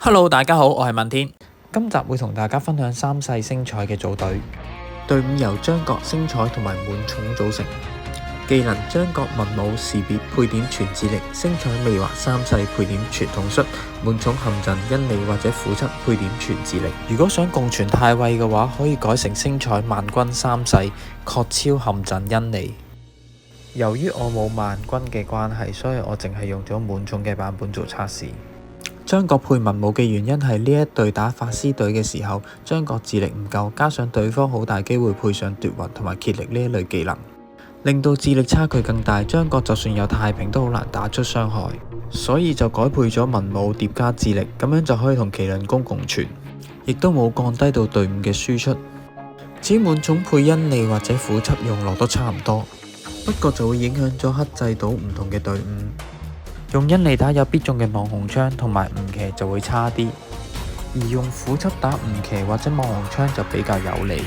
Hello，大家好，我係問天。今集會同大家分享三世星彩嘅組隊。隊伍由張角、星彩同埋滿寵組成。技能張角文武時別配點全智力，星彩魅惑三世配點全統率，滿寵陷陣因利或者輔側配點全智力。如果想共存太尉嘅話，可以改成星彩萬軍三世確超陷陣因利。由於我冇萬軍嘅關係，所以我淨係用咗滿寵嘅版本做測試。張角配文武嘅原因係呢一隊打法師隊嘅時候，張角智力唔夠，加上對方好大機會配上奪魂同埋竭力呢一類技能，令到智力差距更大。張角就算有太平都好難打出傷害，所以就改配咗文武疊加智力，咁樣就可以同麒麟弓共存，亦都冇降低到隊伍嘅輸出。至於滿寵配因利或者輔側用落都差唔多，不過就會影響咗克制到唔同嘅隊伍。用因利打有必中嘅望紅槍同埋吳騎就會差啲，而用輔側打吳騎或者望紅槍就比較有利。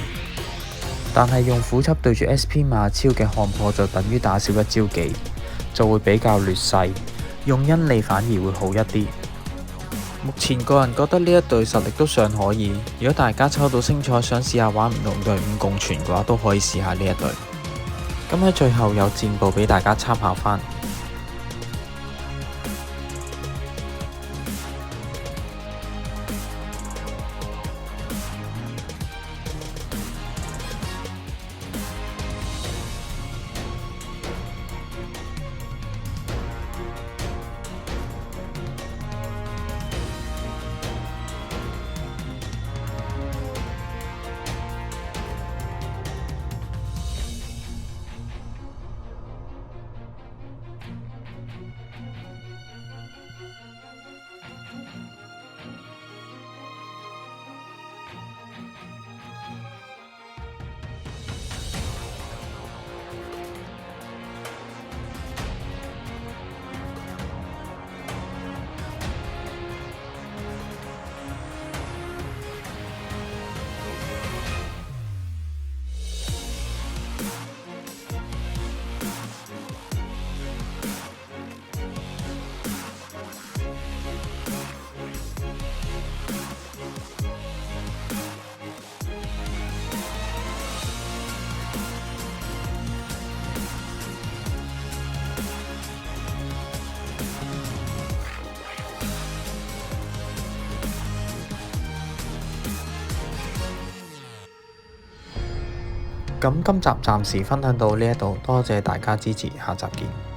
但係用輔側對住 SP 馬超嘅看破就等於打少一招技，就會比較劣勢。用因利反而會好一啲。目前個人覺得呢一隊實力都尚可以，如果大家抽到星彩想試下玩唔同隊伍共存嘅話，都可以試下呢一隊。咁喺最後有戰報俾大家參考返。咁今集暫時分享到呢一度，多謝大家支持，下集見。